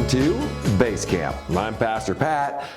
Welcome to Base Camp. I'm Pastor Pat.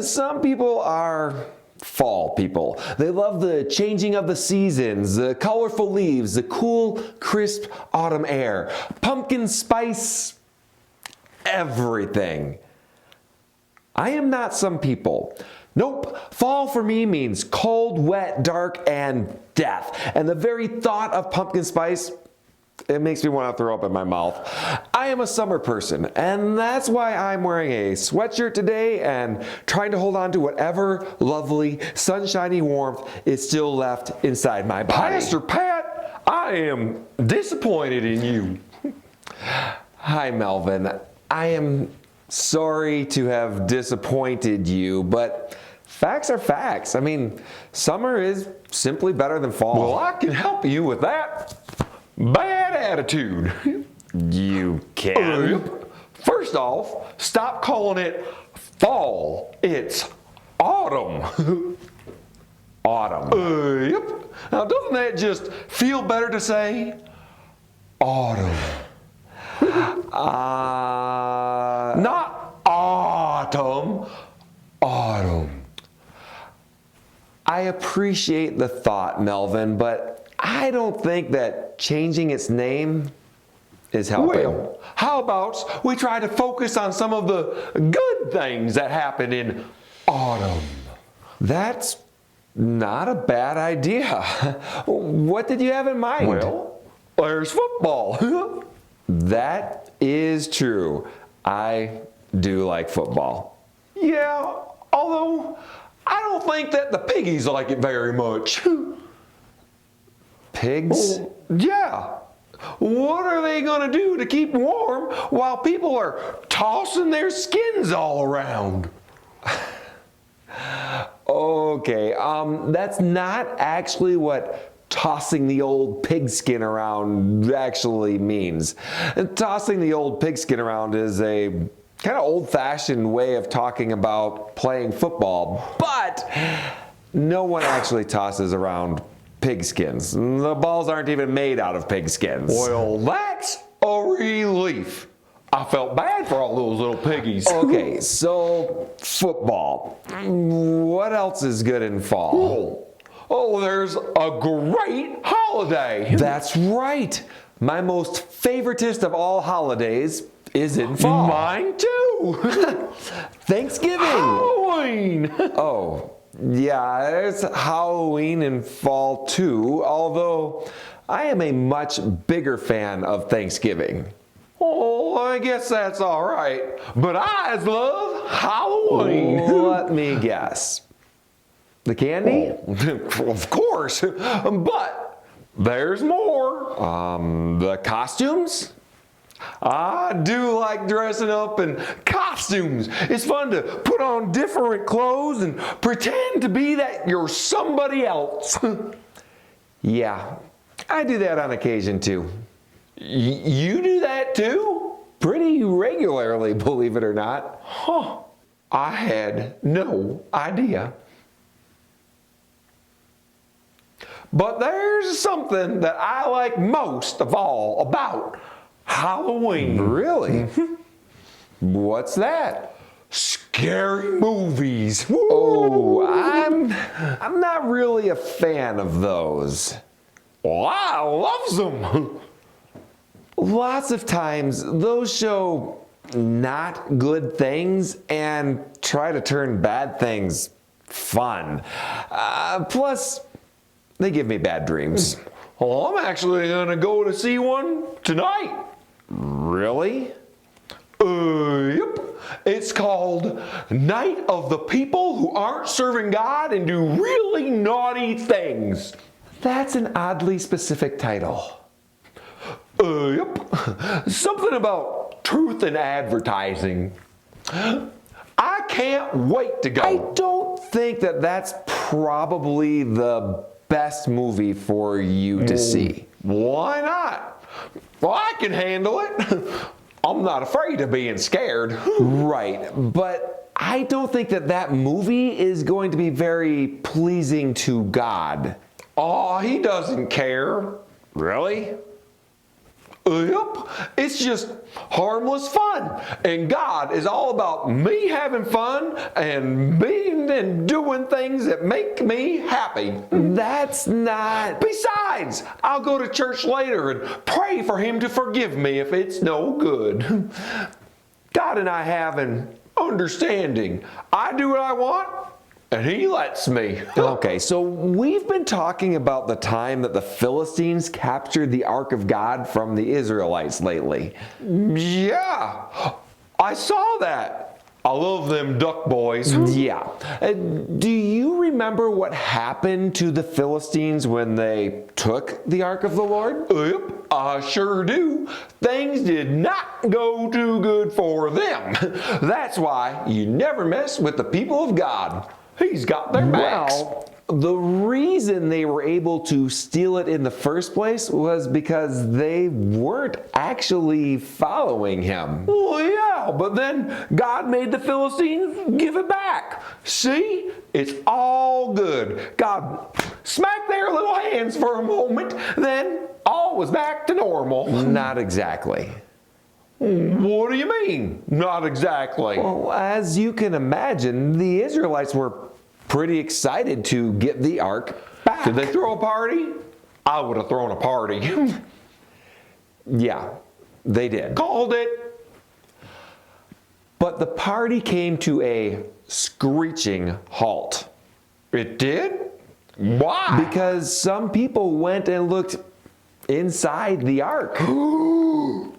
Some people are fall people. They love the changing of the seasons, the colorful leaves, the cool, crisp autumn air, pumpkin spice, everything. I am not some people. Nope, fall for me means cold, wet, dark, and death. And the very thought of pumpkin spice, it makes me want to throw up in my mouth. I am a summer person, and that's why I'm wearing a sweatshirt today and trying to hold on to whatever lovely, sunshiny warmth is still left inside my body. Pastor Pat, I am disappointed in you. Hi, Melvin. I am sorry to have disappointed you, but facts are facts. I mean, summer is simply better than fall. Well, I can help you with that bad attitude. You can? First off, stop calling it fall. It's autumn. Autumn. Yep. Now, doesn't that just feel better to say? Autumn. Not autumn. Autumn. I appreciate the thought, Melvin, but I don't think that changing its name is helping. Well, how about we try to focus on some of the good things that happen in autumn? That's not a bad idea. What did you have in mind? Well, there's football. That is true. I do like football. Yeah, although I don't think that the piggies like it very much. Pigs? Yeah. What are they going to do to keep warm while people are tossing their skins all around? Okay, that's not actually what tossing the old pigskin around actually means. Tossing the old pigskin around is a kind of old-fashioned way of talking about playing football, but no one actually tosses around pigskins. The balls aren't even made out of pigskins. Well, that's a relief. I felt bad for all those little piggies. Okay, so football. What else is good in fall? Oh, there's a great holiday. That's right. My most favoritist of all holidays is in fall. Mine too. Thanksgiving. Halloween. Oh, yeah, there's Halloween in fall too, although I am a much bigger fan of Thanksgiving. Oh, I guess that's all right. But I love Halloween. Let me guess. The candy? Of course. But there's more. The costumes? I do like dressing up in costumes. It's fun to put on different clothes and pretend to be that you're somebody else. Yeah, I do that on occasion too. You do that too? Pretty regularly, believe it or not. Huh. I had no idea. But there's something that I like most of all about Halloween. Really? What's that? Scary movies. Oh, I'm not really a fan of those. Well, I loves them. Lots of times those show not good things and try to turn bad things fun. Plus, they give me bad dreams. Well, I'm actually gonna go to see one tonight. Really? Yep. It's called Night of the People Who Aren't Serving God and Do Really Naughty Things. That's an oddly specific title. Yep. Something about truth in advertising. I can't wait to go. I don't think that that's probably the best movie for you to see. Why not? Well, I can handle it. I'm not afraid of being scared. Right, but I don't think that that movie is going to be very pleasing to God. Oh, he doesn't care. Really? Yep, it's just harmless fun. And God is all about me having fun and being and doing things that make me happy. That's not... Besides, I'll go to church later and pray for him to forgive me if it's no good. God and I have an understanding. I do what I want, and he lets me. Okay, so we've been talking about the time that the Philistines captured the Ark of God from the Israelites lately. Yeah, I saw that. I love them duck boys. Yeah. Do you remember what happened to the Philistines when they took the Ark of the Lord? Yep, I sure do. Things did not go too good for them. That's why you never mess with the people of God. He's got their backs. Well, the reason they were able to steal it in the first place was because they weren't actually following him. Well, yeah, but then God made the Philistines give it back. See? It's all good. God smacked their little hands for a moment, then all was back to normal. Not exactly. What do you mean? Not exactly. Well, as you can imagine, the Israelites were pretty excited to get the Ark back. Did they throw a party? I would have thrown a party. Yeah, they did. Called it. But the party came to a screeching halt. It did? Why? Because some people went and looked inside the Ark.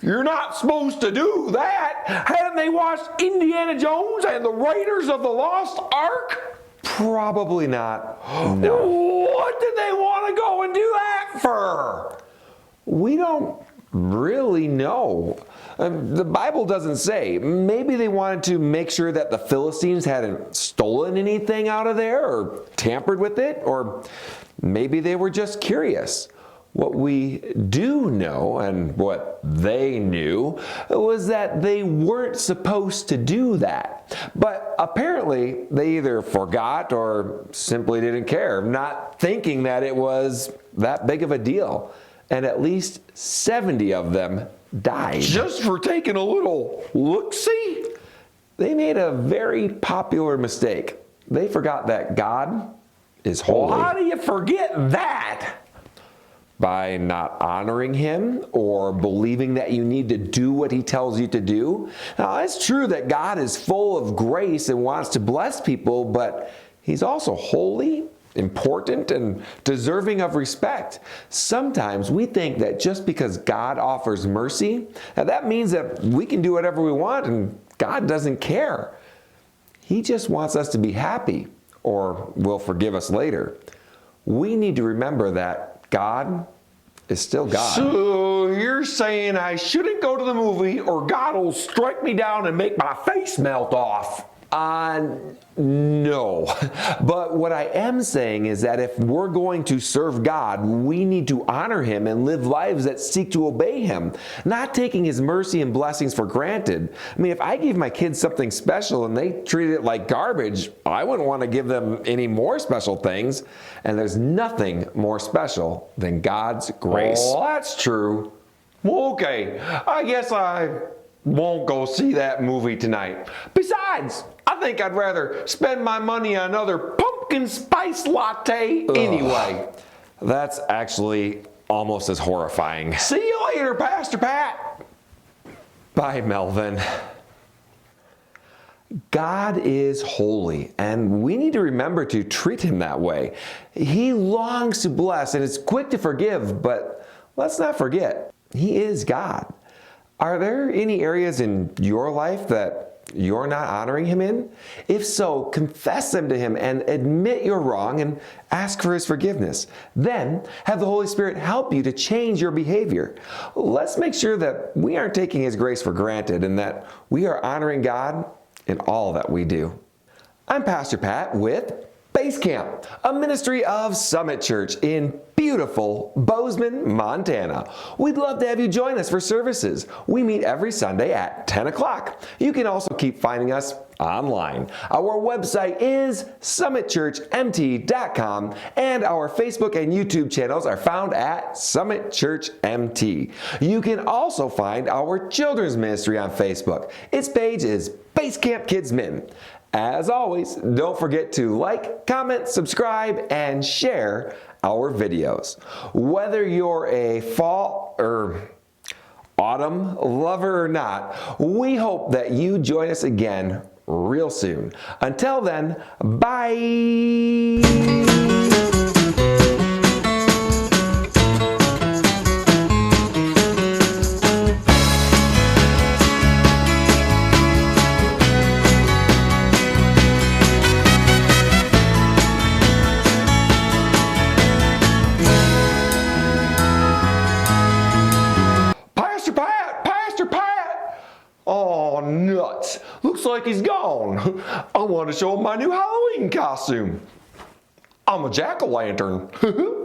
You're not supposed to do that. Hadn't they watched Indiana Jones and the Raiders of the Lost Ark? Probably not. No. What did they want to go and do that for? We don't really know. The Bible doesn't say. Maybe they wanted to make sure that the Philistines hadn't stolen anything out of there or tampered with it, or maybe they were just curious. What we do know, and what they knew, was that they weren't supposed to do that. But apparently, they either forgot or simply didn't care, not thinking that it was that big of a deal. And at least 70 of them died. Just for taking a little look-see? They made a very popular mistake. They forgot that God is holy. Well, how do you forget that? By not honoring him or believing that you need to do what he tells you to do. Now, it's true that God is full of grace and wants to bless people, but he's also holy, important, and deserving of respect. Sometimes we think that just because God offers mercy, that means that we can do whatever we want and God doesn't care. He just wants us to be happy, or will forgive us later. We need to remember that God is still God. So you're saying I shouldn't go to the movie or God will strike me down and make my face melt off? No. But what I am saying is that if we're going to serve God, we need to honor him and live lives that seek to obey him, not taking his mercy and blessings for granted. I mean, if I gave my kids something special and they treated it like garbage, I wouldn't want to give them any more special things. And there's nothing more special than God's grace. Oh, that's true. Well, okay, I guess I won't go see that movie tonight. Besides, I think I'd rather spend my money on another pumpkin spice latte anyway. That's actually almost as horrifying. See you later, Pastor Pat. Bye, Melvin. God is holy, and we need to remember to treat him that way. He longs to bless and is quick to forgive, but let's not forget, he is God. Are there any areas in your life that you're not honoring him in? If so, confess them to him and admit you're wrong and ask for his forgiveness. Then have the Holy Spirit help you to change your behavior. Let's make sure that we aren't taking his grace for granted and that we are honoring God in all that we do. I'm Pastor Pat with Base Camp, a ministry of Summit Church in beautiful beautiful Bozeman, Montana. We'd love to have you join us for services. We meet every Sunday at 10 o'clock. You can also keep finding us online. Our website is summitchurchmt.com, and our Facebook and YouTube channels are found at Summit Church MT. You can also find our children's ministry on Facebook. Its page is Base Camp Kids Min. As always, don't forget to like, comment, subscribe, and share our videos. Whether you're a fall or autumn lover or not, we hope that you join us again real soon. Until then, bye! Oh, nuts. Looks like he's gone. I want to show him my new Halloween costume. I'm a jack-o'-lantern.